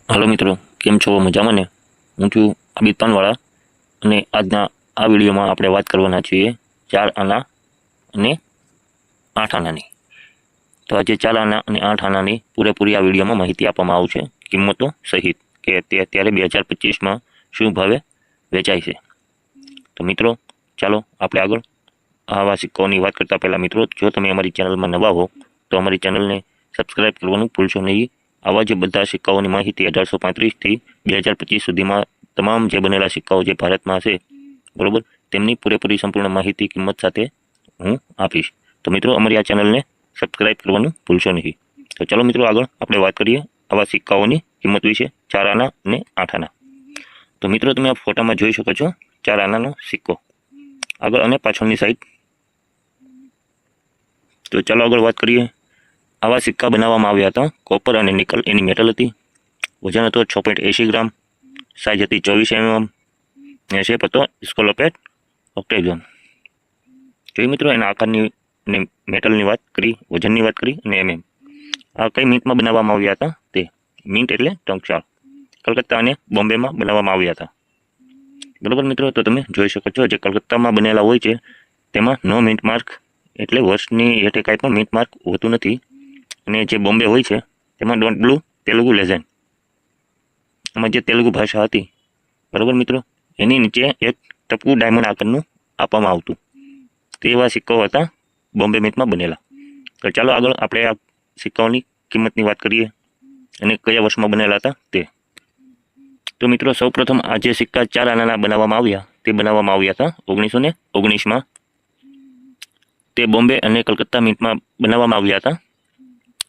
હાલો મિત્રો, કેમ છો? મજામાં ને? હું છું આબિદ પાનવાળા અને આજના આ વિડીયોમાં આપણે વાત કરવાના છીએ 4 આના અને 8 આનાની. તો આજે 4 આના અને 8 આનાની પૂરેપૂરી આ વિડીયોમાં માહિતી આપવામાં આવશે, કિંમતો સહિત, કે તે અત્યારે 2025માં શું ભાવે વેચાય છે. તો મિત્રો ચાલો આપણે આગળ આવા સિક્કાઓની વાત કરતા પહેલા મિત્રો, જો તમે અમારી ચેનલમાં નવા હો તો અમારી ચેનલને સબસ્ક્રાઇબ કરવાનું ભૂલશો નહીં. આવા જે બધા સિક્કાઓની માહિતી 1835થી 2025 સુધીમાં તમામ જે બનેલા સિક્કાઓ જે ભારતમાં છે, બરોબર, તેમની પૂરેપૂરી સંપૂર્ણ માહિતી કિંમત સાથે હું આપીશ. તો મિત્રો અમારી આ ચેનલને સબસ્ક્રાઇબ કરવાનું ભૂલશો નહીં. તો ચાલો મિત્રો આગળ આપણે વાત કરીએ આવા સિક્કાઓની કિંમત વિશે, 4 આના અને 8 આના. તો મિત્રો તમે આ ફોટામાં જોઈ શકો છો 4 આનાનો સિક્કો, આગળ અને પાછળની સાઈડ. તો ચાલો આગળ વાત કરીએ. આવા સિક્કા બનાવવામાં આવ્યા હતા કોપર અને નિકલ એની મેટલ હતી. વજન હતો 6.80 ગ્રામ, સાઇઝ હતી 24 mm અને શેપ હતો સ્કોલોપેટ ઓક્ટેગોન. જોઈએ મિત્રો એના આકારની અને મેટલની વાત કરી, વજનની વાત કરી અને mm. આ કઈ મિન્ટમાં બનાવવામાં આવ્યા હતા? તે મિન્ટ એટલે ટંકશાળ, કલકત્તા અને બોમ્બેમાં બનાવવામાં આવ્યા હતા. બરોબર મિત્રો, તો તમે જોઈ શકો છો જે કલકત્તામાં બનેલા હોય છે તેમાં નો મિન્ટ માર્ક, એટલે વર્ષની હેઠે કાંઈ પણ મિન્ટ માર્ક હોતું નથી. અને જે બોમ્બે હોય છે તેમાં ડોન્ટ બ્લુ તેલુગુ લેઝન્ડ, એમાં જે તેલુગુ ભાષા હતી, બરાબર મિત્રો, એની નીચે એક ટપકું ડાયમંડ આકારનું આપવામાં આવતું. તે એવા સિક્કાઓ હતા બોમ્બે મિન્ટમાં બનેલા. તો ચાલો આગળ આપણે આ સિક્કાઓની કિંમતની વાત કરીએ અને કયા વર્ષમાં બનેલા હતા તે. તો મિત્રો સૌપ્રથમ આ જે સિક્કા 4 આનાના બનાવવામાં આવ્યા તે બનાવવામાં આવ્યા હતા 1919માં. તે બોમ્બે અને કલકત્તા મિન્ટમાં બનાવવામાં આવ્યા હતા.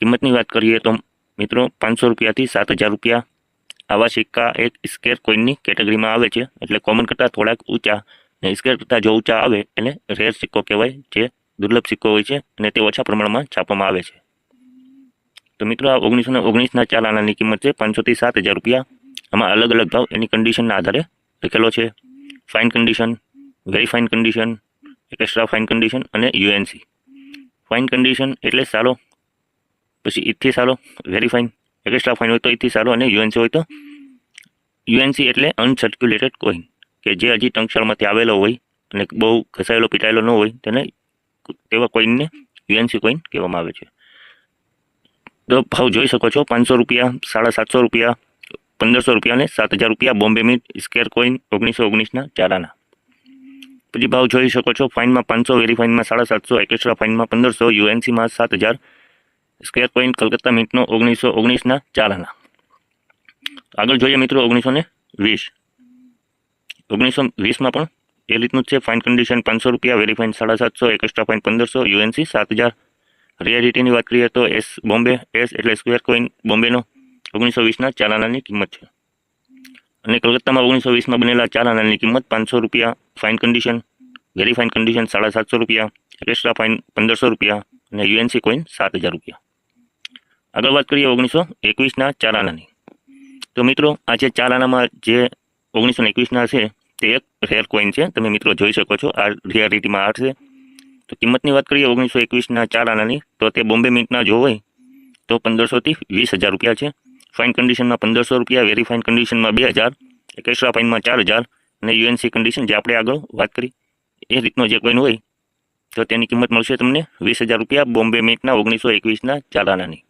કિંમતની વાત કરીએ તો મિત્રો 500 રૂપિયાથી 7,000 રૂપિયા. આવા સિક્કા એક સ્કેર કોઈનની કેટેગરીમાં આવે છે, એટલે કોમન કરતાં થોડાક ઊંચા, અને સ્કેર કરતાં જો ઊંચા આવે એને રેર સિક્કો કહેવાય, જે દુર્લભ સિક્કો હોય છે અને તે ઓછા પ્રમાણમાં છાપવામાં આવે છે. તો મિત્રો આ 1919ના 4 આનાની કિંમત છે 500થી 7,000 રૂપિયા. આમાં અલગ અલગ ભાવ એની કન્ડિશનના આધારે લખેલો છે. Fine condition, very fine condition, extra fine condition અને યુએનસી. ફાઇન કન્ડિશન એટલે સારો, પછી ઈથી સારો, વેરી ફાઇન, એક્સ્ટ્રા ફાઇન હોય તો ઈથી સારો, અને યુએનસી હોય તો યુએનસી એટલે અનસર્ક્યુલેટેડ કોઈન, કે જે હજી ટંકશાળમાંથી આવેલો હોય અને બહુ ઘસાયેલો પીટાયેલો ન હોય, તેને તેવા કોઈનને યુએનસી કોઈન કહેવામાં આવે છે. તો ભાવ જોઈ શકો છો 500 રૂપિયા, 750 રૂપિયા, 1500 રૂપિયા અને 7,000 રૂપિયા બોમ્બે મિન્ટ સ્કેર કોઈન 1919ના 4 આના. પછી ભાવ જોઈ શકો છો ફાઇનમાં 500, વેરી ફાઇનમાં 750, એક્સ્ટ્રા ફાઇનમાં 1500, યુએનસીમાં 7,000. સ્કેર કોઈન કલકત્તા મિન્ટનો 1919ના 4 આના. આગળ જોઈએ મિત્રો 1920. 1920માં પણ એ રીતનું જ છે. ફાઇન કન્ડિશન 500 રૂપિયા, very fine 750, extra fine 1500, UNC 7,000. રિયાલિટીની વાત કરીએ તો એસ બોમ્બે, એસ એટલે સ્ક્વેર કોઈન બોમ્બેનો 1920ના 4 આનાની કિંમત છે. અને કલકત્તામાં 1920માં બનેલા 4 આનાની કિંમત 500 રૂપિયા, fine condition, very fine condition 750 રૂપિયા, એક્સ્ટ્રા ફાઇન 1500 રૂપિયા અને યુએનસી કોઈન 7,000 રૂપિયા. આગળ વાત કરીએ 1921ના 4 આનાની. તો મિત્રો આ જે 4 આનામાં જે 1921ના છે તે એક રેર કોઈન છે, તમે મિત્રો જોઈ શકો છો. આ રિયાલિટીમાં આ છે. તો કિંમતની વાત કરીએ 1921ના 4 આનાની, તો તે બોમ્બે મિન્ટના જો હોય તો 1500થી 20,000 રૂપિયા છે. ફાઇન કન્ડિશનમાં 1500 રૂપિયા, વેરી ફાઇન કન્ડિશનમાં 2,000, એક્સ્ટ્રા ફાઇનમાં 4,000 અને યુએનસી કન્ડિશન જે આપણે આગળ વાત કરી એ રીતનો જે કોઈન હોય તો તેની કિંમત મળશે તમને 20,000 રૂપિયા બોમ્બે મિન્ટના 1921ના 4 આનાની.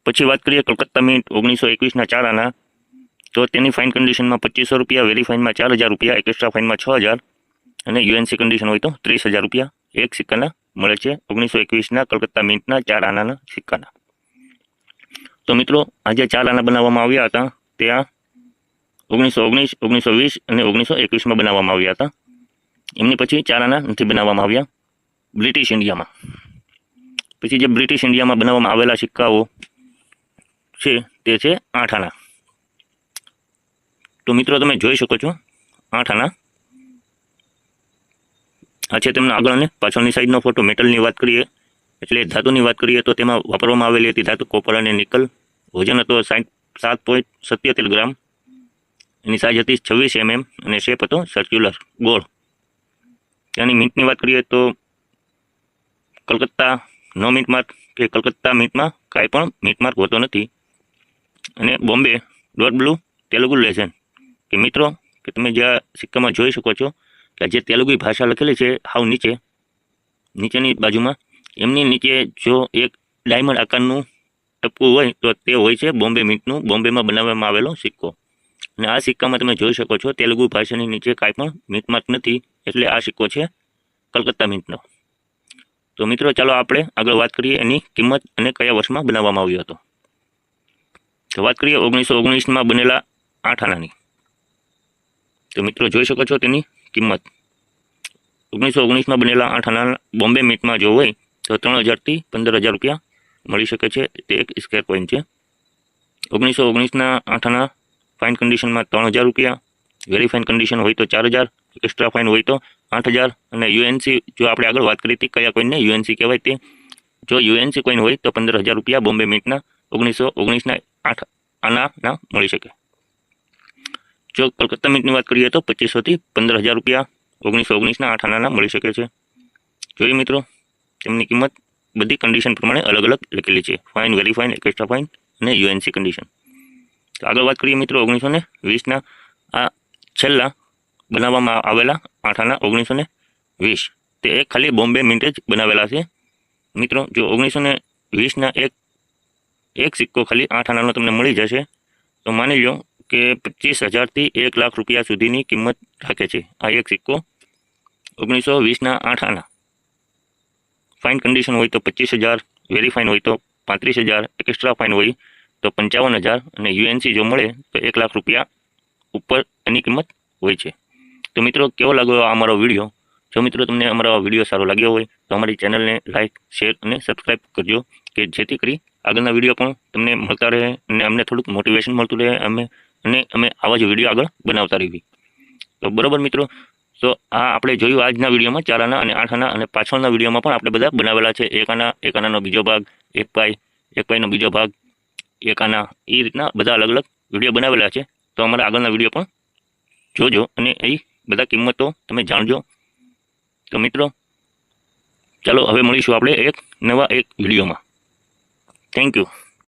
પછી વાત કરીએ કલકત્તા મિન્ટ 1921ના 4 આના, તો તેની ફાઇન કન્ડિશનમાં 2500 રૂપિયા, વેરી ફાઇનમાં 4,000 રૂપિયા, એક્સ્ટ્રા ફાઇનમાં 6,000 અને યુએનસી કન્ડિશન હોય તો 30,000 રૂપિયા એક સિક્કાના મળે છે 1921ના કલકત્તા મિન્ટના 4 આનાના સિક્કાના. તો મિત્રો આ જે 4 આના બનાવવામાં આવ્યા હતા તે આ 1919, 1920 અને 1921માં બનાવવામાં આવ્યા હતા. એમની પછી 4 આના નથી બનાવવામાં આવ્યા બ્રિટિશ ઇન્ડિયામાં. પછી જે બ્રિટિશ ઇન્ડિયામાં બનાવવામાં આવેલા સિક્કાઓ છે તે છે 8 આના. તો મિત્રો તમે જોઈ શકો છો 8 આના. આ છે તેમના આગળ અને પાછળની સાઈડનો ફોટો. મેટલની વાત કરીએ એટલે ધાતુની વાત કરીએ તો તેમાં વાપરવામાં આવેલી હતી ધાતુ કોપર અને નિકલ. વજન હતો 7.77 ગ્રામ. એની સાઇઝ હતી 26 mm અને શેપ હતો સર્ક્યુલર, ગોળ. ત્યાંની મિન્ટની વાત કરીએ તો કલકત્તા નો મિન્ટ માર્ક, કે કલકત્તા મિન્ટમાં કાંઈ પણ મિન્ટ માર્ક હોતો નથી. અને Bombay dot blue Telugu legend કે મિત્રો કે તમે જે આ સિક્કામાં જોઈ શકો છો કે જે તેલુગુ ભાષા લખેલી છે હાવ નીચેની બાજુમાં એમની નીચે જો એક ડાયમંડ આકારનું ટપકું હોય તો તે હોય છે બોમ્બે મિન્ટનું, બોમ્બેમાં બનાવવામાં આવેલો સિક્કો. અને આ સિક્કામાં તમે જોઈ શકો છો તેલુગુ ભાષાની નીચે કાંઈ પણ મિન્ટ માર્ક નથી, એટલે આ સિક્કો છે કલકત્તા મિન્ટનો. તો મિત્રો ચાલો આપણે આગળ વાત કરીએ એની કિંમત અને કયા વર્ષમાં બનાવવામાં આવ્યો હતો. તો વાત કરીએ 1919માં બનેલા 8 આનાની. તો મિત્રો જોઈ શકો છો તેની કિંમત 1919માં બનેલા 8 આના બોમ્બે મિન્ટમાં જો હોય તો 3000 થી 15000 રૂપિયા મળી શકે છે. તે એક સ્ક્વેર કોઈન છે. 1919ના 8 આના ફાઇન કન્ડિશનમાં 3000 રૂપિયા, વેરી ફાઇન કન્ડિશન હોય તો 4000, એક્સ્ટ્રા ફાઇન હોય તો 8000. અને યુએનસી જો આપણે આગળ વાત કરી હતી કયા કોઈનને યુએનસી કહેવાય તે, જો યુએનસી કોઈન હોય તો 15000 રૂપિયા બોમ્બે મિન્ટના 1919ના 8 આનાના મળી શકે. જો કલકત્તા મિન્ટની વાત કરીએ તો 2500 થી 15000 રૂપિયા 1919ના 8 આનાના મળી શકે છે. જોઈએ મિત્રો તેમની કિંમત બધી કન્ડિશન પ્રમાણે અલગ અલગ લખેલી છે, fine, very fine, extra fine અને યુએનસી કન્ડિશન. તો આગળ વાત કરીએ મિત્રો 1920ના આ છેલ્લા બનાવવામાં આવેલા 8 આના 1920 તે એક ખાલી બોમ્બે મિન્ટ જ બનાવેલા છે. મિત્રો જો 1920ના એક સિક્કો ખાલી 8 આનાનો તમને મળી જશે તો માની લો કે 25000 થી 1 લાખ રૂપિયા સુધીની કિંમત રાખે છે આ એક સિક્કો. 1920ના 8 આના ફાઇન કન્ડિશન હોય તો 25000, વેરી ફાઇન હોય તો 35000, એક્સ્ટ્રા ફાઇન હોય તો 55000 અને યુએનસી જો મળે તો 1 લાખ રૂપિયા ઉપર એની કિંમત હોય છે. તો મિત્રો કેવો લાગ્યો આ અમારો વિડીયો? જો મિત્રો તમને અમારો વિડીયો સારો લાગ્યો હોય તો અમારી ચેનલને લાઇક, શેર અને સબસ્ક્રાઈબ કરજો કે જેથી કરી આગળના વિડીયો પણ તમને મળતા રહે અને અમને થોડુંક મોટિવેશન મળતું રહે અમે આવા જ વિડીયો આગળ બનાવતા રહીએ. તો બરોબર મિત્રો, તો આ આપણે જોયું આજના વિડીયોમાં 4 આના અને 8 આના, અને પાછળના વિડીયોમાં પણ આપણે બધા બનાવેલા છે 1 આનાનો બીજો ભાગ, 1 પાઈનો બીજો ભાગ, 1 આના, એ રીતના બધા અલગ અલગ વિડીયો બનાવેલા છે. તો અમારા આગળના વિડીયો પણ જોજો અને એ બધા કિંમતો તમે જાણજો. તો મિત્રો ચાલો હવે મળીશું આપણે એક નવા વિડીયોમાં. Thank you.